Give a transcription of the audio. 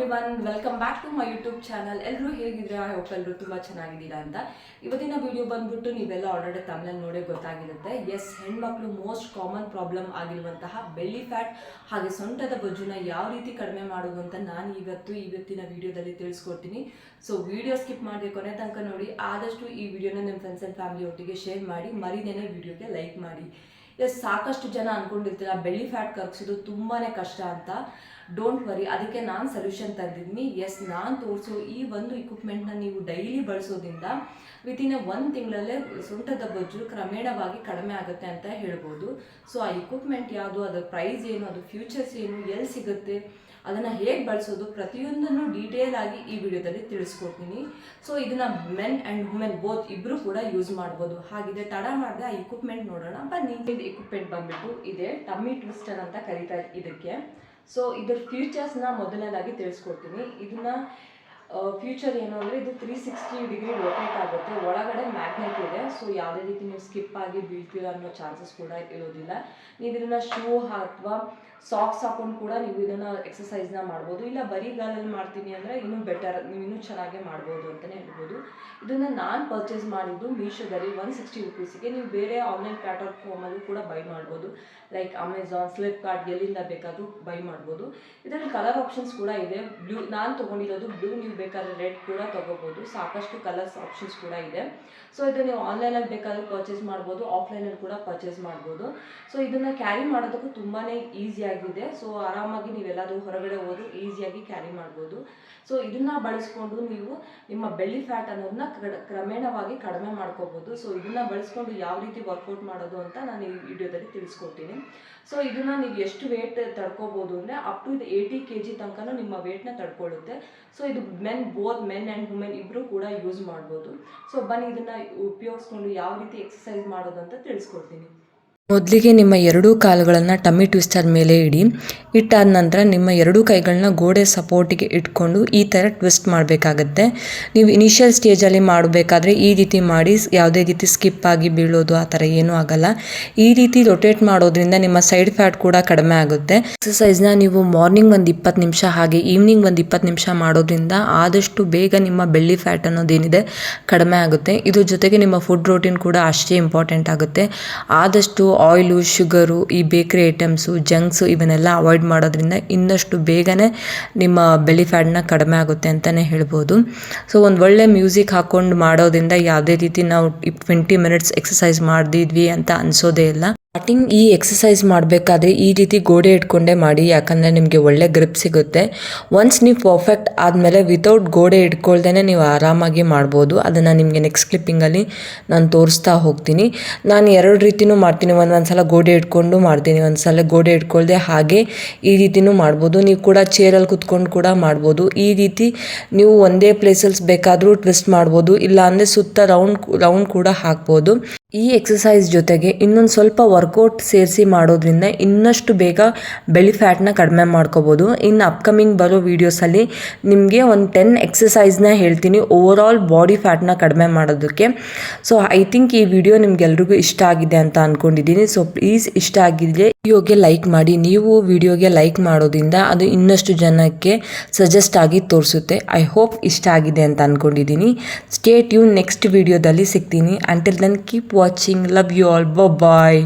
Everyone, welcome back to my YouTube channel. ಎಲ್ಲರೂ ಹೇಗಿದ್ರೆ I hope ಎಲ್ಲರೂ ತುಂಬ ಚೆನ್ನಾಗಿದ್ದೀರಾ ಅಂತ. ಇವತ್ತಿನ ವಿಡಿಯೋ ಬಂದ್ಬಿಟ್ಟು ನೀವೆಲ್ಲ ಆಲ್ರೆಡಿ ತಮಿಳಲ್ಲಿ ನೋಡೇ ಗೊತ್ತಾಗಿರುತ್ತೆ. ಎಸ್, ಹೆಣ್ಮಕ್ಳು ಮೋಸ್ಟ್ ಕಾಮನ್ ಪ್ರಾಬ್ಲಮ್ ಆಗಿರುವಂತಹ ಬೆಲ್ಲಿ ಫ್ಯಾಟ್ ಹಾಗೆ ಸೊಂಟದ ಬೊಜ್ಜುನ ಯಾವ ರೀತಿ ಕಡಿಮೆ ಮಾಡೋದು ಅಂತ ನಾನು ಇವತ್ತಿನ ವಿಡಿಯೋದಲ್ಲಿ ತಿಳಿಸ್ಕೊಡ್ತೀನಿ. ಸೊ ವಿಡಿಯೋ ಸ್ಕಿಪ್ ಮಾಡದೆ ಕೊನೆ ತನಕ ನೋಡಿ. ಆದಷ್ಟು ಈ ವಿಡಿಯೋನ ನಿಮ್ಮ ಫ್ರೆಂಡ್ಸ್ ಆ್ಯಂಡ್ ಫ್ಯಾಮಿಲಿ ಒಟ್ಟಿಗೆ ಶೇರ್ ಮಾಡಿ, ಮರಿದೇನೆ ವಿಡಿಯೋಗೆ ಲೈಕ್ ಮಾಡಿ. ಎಸ್, ಸಾಕಷ್ಟು ಜನ ಅಂದ್ಕೊಂಡಿರ್ತೀರ ಬೆಲ್ಲಿ ಫ್ಯಾಟ್ ಕರಗಿಸೋದು ತುಂಬಾ ಕಷ್ಟ ಅಂತ. ಡೋಂಟ್ ವರಿ, ಅದಕ್ಕೆ ನಾನು ಸೊಲ್ಯೂಷನ್ ತಂದಿದ್ದೀನಿ. ಎಸ್, ನಾನು ತೋರಿಸೋ ಈ ಒಂದು ಇಕ್ವಿಪ್ಮೆಂಟ್ನ ನೀವು ಡೈಲಿ ಬಳಸೋದ್ರಿಂದ ವಿತಿನ್ 1 ತಿಂಗಳಲ್ಲೇ ಸೊಂಟದ ಬೊಜ್ಜು ಕ್ರಮೇಣವಾಗಿ ಕಡಿಮೆ ಆಗುತ್ತೆ ಅಂತ ಹೇಳ್ಬೋದು. ಸೊ ಆ ಇಕ್ವಿಪ್ಮೆಂಟ್ ಯಾವುದು, ಅದರ ಪ್ರೈಸ್ ಏನು, ಅದು ಫ್ಯೂಚರ್ಸ್ ಏನು, ಎಲ್ಲಿ ಸಿಗುತ್ತೆ, ಅದನ್ನು ಹೇಗೆ ಬಳಸೋದು, ಪ್ರತಿಯೊಂದನ್ನು ಡೀಟೇಲ್ ಆಗಿ ಈ ವಿಡಿಯೋದಲ್ಲಿ ತಿಳಿಸ್ಕೊಡ್ತೀನಿ. ಸೊ ಇದನ್ನು ಮೆನ್ ಆ್ಯಂಡ್ ವುಮೆನ್ ಬೋತ್ ಇಬ್ಬರು ಕೂಡ ಯೂಸ್ ಮಾಡ್ಬೋದು. ಹಾಗಿದೆ, ತಡ ಮಾಡಿದೆ ಆ ಇಕ್ವಿಪ್ಮೆಂಟ್ ನೋಡೋಣ ಬನ್ನಿ. ಇದು ಇಕ್ವಿಪ್ಮೆಂಟ್ ಬಂದ್ಬಿಟ್ಟು ಇದೆ ಟಮ್ಮಿ ಟ್ವಿಸ್ಟರ್ ಅಂತ ಕರೀತಾರೆ ಇದಕ್ಕೆ. ಸೊ ಇದ್ರ ಫ್ಯೂಚರ್ಸ್ನ ಮೊದಲನೇದಾಗಿ ತಿಳಿಸ್ಕೊಡ್ತೀನಿ. ಇದನ್ನ ಫ್ಯೂಚರ್ ಏನು ಅಂದರೆ ಇದು 360 ಡಿಗ್ರಿ ರೊಟೇಟ್ ಆಗುತ್ತೆ. ಒಳಗಡೆ ಮ್ಯಾಗ್ನೆಟ್ ಇದೆ. ಸೊ ಯಾವುದೇ ರೀತಿ ನೀವು ಸ್ಕಿಪ್ ಆಗಿ ಬೀಳ್ತೀರ ಅನ್ನೋ ಚಾನ್ಸಸ್ ಕೂಡ ಇರೋದಿಲ್ಲ. ನೀವು ಇದನ್ನು ಶೂ ಅಥವಾ ಸಾಕ್ಸ್ ಹಾಕೊಂಡು ಕೂಡ ನೀವು ಇದನ್ನು ಎಕ್ಸಸೈಸ್ನ ಮಾಡ್ಬೋದು. ಇಲ್ಲ ಬರೀ ಗಾಲಲ್ಲಿ ಮಾಡ್ತೀನಿ ಅಂದರೆ ಇನ್ನೂ ಬೆಟರ್, ನೀವು ಇನ್ನೂ ಚೆನ್ನಾಗೇ ಮಾಡ್ಬೋದು ಅಂತಲೇ ಹೇಳ್ಬೋದು. ಇದನ್ನು ನಾನು ಪರ್ಚೇಸ್ ಮಾಡಿದ್ದು ಮೀಶೋದಲ್ಲಿ 160 ರುಪೀಸಿಗೆ. ನೀವು ಬೇರೆ ಆನ್ಲೈನ್ ಪ್ಲಾಟ್ಫಾರ್ಮಲ್ಲೂ ಕೂಡ ಬೈ ಮಾಡ್ಬೋದು. ಲೈಕ್ ಅಮೆಝಾನ್, ಫ್ಲಿಪ್ಕಾರ್ಟ್, ಎಲ್ಲಿಂದ ಬೇಕಾದರೂ ಬೈ ಮಾಡ್ಬೋದು. ಇದರಲ್ಲಿ ಕಲರ್ ಆಪ್ಷನ್ಸ್ ಕೂಡ ಇದೆ. ಬ್ಲೂ ನಾನು ತೊಗೊಂಡಿರೋದು ಬ್ಲೂ, ನೀವು ಬೇಕಾದ್ರೆ ರೆಡ್ ಕೂಡ ತೊಗೋಬೋದು. ಸಾಕಷ್ಟು ಕಲರ್ಸ್ ಆಪ್ಷನ್ಸ್ ಕೂಡ ಇದೆ. ಸೊ ಇದು ನೀವು ಆನ್ಲೈನಲ್ಲಿ ಬೇಕಾದರೂ ಪರ್ಚೇಸ್ ಮಾಡ್ಬೋದು, ಆಫ್ಲೈನಲ್ಲಿ ಕೂಡ ಪರ್ಚೇಸ್ ಮಾಡ್ಬೋದು. ಸೊ ಇದನ್ನು ಕ್ಯಾರಿ ಮಾಡೋದಕ್ಕೂ ತುಂಬಾ ಈಸಿ ಆಗಿದೆ. ಸೊ ಆರಾಮಾಗಿ ನೀವೆಲ್ಲಾದರೂ ಹೊರಗಡೆ ಹೋದರೂ ಈಸಿಯಾಗಿ ಕ್ಯಾರಿ ಮಾಡ್ಬೋದು. ಸೊ ಇದನ್ನು ಬಳಸ್ಕೊಂಡು ನೀವು ನಿಮ್ಮ ಬೆಲ್ಲಿ ಫ್ಯಾಟ್ ಅನ್ನೋದನ್ನ ಕ್ರಮೇಣವಾಗಿ ಕಡಿಮೆ ಮಾಡ್ಕೋಬೋದು. ಸೊ ಇದನ್ನು ಬಳಸ್ಕೊಂಡು ಯಾವ ರೀತಿ ವರ್ಕೌಟ್ ಮಾಡೋದು ಅಂತ ನಾನು ಈ ವಿಡಿಯೋದಲ್ಲಿ ತಿಳಿಸ್ಕೊಡ್ತೀನಿ. ಸೊ ಇದನ್ನು ನೀವು ಎಷ್ಟು ವೇಟ್ ತಡ್ಕೋಬೋದು ಅಂದರೆ ಅಪ್ ಟು 80 kg ತನಕ ನಿಮ್ಮ ವೇಟ್ನ ತಡ್ಕೊಳ್ಳುತ್ತೆ. ಸೊ ಇದು ಬೋತ್ ಮೆನ್ ಆ್ಯಂಡ್ ವುಮೆನ್ ಇಬ್ಬರು ಕೂಡ ಯೂಸ್ ಮಾಡ್ಬೋದು. ಸೊ ಬನ್ನಿ ಇದನ್ನು ಉಪಯೋಗಿಸ್ಕೊಂಡು ಯಾವ ರೀತಿ ಎಕ್ಸಸೈಸ್ ಮಾಡೋದು ಅಂತ ತಿಳಿಸ್ಕೊಡ್ತೀನಿ. ಮೊದಲಿಗೆ ನಿಮ್ಮ ಎರಡೂ ಕಾಲುಗಳನ್ನು ಟಮ್ಮಿ ಟ್ವಿಸ್ಟರ್ ಮೇಲೆ ಇಡಿ. ಇಟ್ಟಾದ ನಂತರ ನಿಮ್ಮ ಎರಡೂ ಕೈಗಳನ್ನ ಗೋಡೆ ಸಪೋರ್ಟಿಗೆ ಇಟ್ಕೊಂಡು ಈ ಥರ ಟ್ವಿಸ್ಟ್ ಮಾಡಬೇಕಾಗತ್ತೆ. ನೀವು ಇನಿಷಿಯಲ್ ಸ್ಟೇಜಲ್ಲಿ ಮಾಡಬೇಕಾದ್ರೆ ಈ ರೀತಿ ಮಾಡಿ, ಯಾವುದೇ ರೀತಿ ಸ್ಕಿಪ್ ಆಗಿ ಬೀಳೋದು ಆ ಥರ ಏನೂ ಆಗಲ್ಲ. ಈ ರೀತಿ ರೊಟೇಟ್ ಮಾಡೋದ್ರಿಂದ ನಿಮ್ಮ ಸೈಡ್ ಫ್ಯಾಟ್ ಕೂಡ ಕಡಿಮೆ ಆಗುತ್ತೆ. ಎಕ್ಸಸೈಸ್ನ ನೀವು ಮಾರ್ನಿಂಗ್ ಒಂದು 20 ನಿಮಿಷ ಹಾಗೆ ಈವ್ನಿಂಗ್ ಒಂದು 20 ನಿಮಿಷ ಮಾಡೋದ್ರಿಂದ ಆದಷ್ಟು ಬೇಗ ನಿಮ್ಮ ಬೆಲ್ಲಿ ಫ್ಯಾಟ್ ಅನ್ನೋದೇನಿದೆ ಕಡಿಮೆ ಆಗುತ್ತೆ. ಇದ್ರ ಜೊತೆಗೆ ನಿಮ್ಮ ಫುಡ್ ರೂಟೀನ್ ಕೂಡ ಅಷ್ಟೇ ಇಂಪಾರ್ಟೆಂಟ್ ಆಗುತ್ತೆ. ಆದಷ್ಟು ಆಯಿಲು, ಶುಗರು, ಈ ಬೇಕ್ರಿ ಐಟಮ್ಸು, ಜಂಕ್ಸು ಇವನ್ನೆಲ್ಲ ಅವಾಯ್ಡ್ ಮಾಡೋದ್ರಿಂದ ಇನ್ನಷ್ಟು ಬೇಗನೆ ನಿಮ್ಮ ಬೆಲ್ಲಿ ಫ್ಯಾಟ್ನ ಕಡಿಮೆ ಆಗುತ್ತೆ ಅಂತಲೇ ಹೇಳ್ಬೋದು. ಸೊ ಒಂದು ಒಳ್ಳೆ ಮ್ಯೂಸಿಕ್ ಹಾಕ್ಕೊಂಡು ಮಾಡೋದ್ರಿಂದ ಯಾವುದೇ ರೀತಿ ನಾವು 20 ಮಿನಿಟ್ಸ್ ಎಕ್ಸಸೈಸ್ ಮಾಡಿದ್ವಿ ಅಂತ ಅನಿಸೋದೇ ಇಲ್ಲ. ಸ್ಟಾರ್ಟಿಂಗ್ ಈ ಎಕ್ಸಸೈಸ್ ಮಾಡಬೇಕಾದ್ರೆ ಈ ರೀತಿ ಗೋಡೆ ಇಟ್ಕೊಂಡೇ ಮಾಡಿ, ಯಾಕಂದರೆ ನಿಮಗೆ ಒಳ್ಳೆ ಗ್ರಿಪ್ ಸಿಗುತ್ತೆ. ಒನ್ಸ್ ನೀವು ಪರ್ಫೆಕ್ಟ್ ಆದಮೇಲೆ ವಿತೌಟ್ ಗೋಡೆ ಇಟ್ಕೊಳ್ದೇ ನೀವು ಆರಾಮಾಗಿ ಮಾಡ್ಬೋದು. ಅದನ್ನು ನಿಮಗೆ ನೆಕ್ಸ್ಟ್ ಕ್ಲಿಪ್ಪಿಂಗಲ್ಲಿ ನಾನು ತೋರಿಸ್ತಾ ಹೋಗ್ತೀನಿ. ನಾನು 2 ರೀತಿಯೂ ಮಾಡ್ತೀನಿ. ಒಂದೊಂದ್ಸಲ ಗೋಡೆ ಇಟ್ಕೊಂಡು ಮಾಡ್ತೀನಿ, ಒಂದ್ಸಲ ಗೋಡೆ ಇಟ್ಕೊಳ್ದೆ ಹಾಗೆ ಈ ರೀತಿಯೂ ಮಾಡ್ಬೋದು. ನೀವು ಕೂಡ ಚೇರಲ್ಲಿ ಕುತ್ಕೊಂಡು ಕೂಡ ಮಾಡ್ಬೋದು. ಈ ರೀತಿ ನೀವು ಒಂದೇ ಪ್ಲೇಸಲ್ಲಿ ಬೇಕಾದರೂ ಟ್ವಿಸ್ಟ್ ಮಾಡ್ಬೋದು, ಇಲ್ಲಾಂದರೆ ಸುತ್ತ ರೌಂಡ್ ಕೂಡ ಹಾಕ್ಬೋದು. ಈ ಎಕ್ಸಸೈಸ್ ಜೊತೆಗೆ ಇನ್ನೊಂದು ಸ್ವಲ್ಪ ವರ್ಕೌಟ್ ಸೇರಿಸಿ ಮಾಡೋದ್ರಿಂದ ಇನ್ನಷ್ಟು ಬೇಗ ಬೆಲ್ಲಿ ಫ್ಯಾಟ್ನ ಕಡಿಮೆ ಮಾಡ್ಕೋಬೋದು. ಇನ್ನು ಅಪ್ಕಮಿಂಗ್ ಬರೋ ವೀಡಿಯೋಸಲ್ಲಿ ನಿಮಗೆ ಒಂದು 10 ಎಕ್ಸಸೈಸ್ನ ಹೇಳ್ತೀನಿ ಓವರ್ ಆಲ್ ಬಾಡಿ ಫ್ಯಾಟ್ನ ಕಡಿಮೆ ಮಾಡೋದಕ್ಕೆ. ಸೊ ಐ ಥಿಂಕ್ ಈ ವಿಡಿಯೋ ನಿಮ್ಗೆಲ್ರಿಗೂ ಇಷ್ಟ ಆಗಿದೆ ಅಂತ ಅಂದ್ಕೊಂಡಿದ್ದೀನಿ. ಸೊ ಪ್ಲೀಸ್ ಇಷ್ಟ ಆಗಿದ್ರೆ ವಿಡಿಯೋಗೆ ಲೈಕ್ ಮಾಡಿ. ನೀವು ವಿಡಿಯೋಗೆ ಲೈಕ್ ಮಾಡೋದ್ರಿಂದ ಅದು ಇನ್ನಷ್ಟು ಜನಕ್ಕೆ ಸಜೆಸ್ಟ್ ಆಗಿ ತೋರಿಸುತ್ತೆ. ಐ ಹೋಪ್ ಇಷ್ಟ ಆಗಿದೆ ಅಂತ ಅಂದ್ಕೊಂಡಿದ್ದೀನಿ. ಸ್ಟೇ ಟ್ಯೂನ್, ನೆಕ್ಸ್ಟ್ ವಿಡಿಯೋದಲ್ಲಿ ಸಿಗ್ತೀನಿ. Until then keep watching. Love you all. Bye.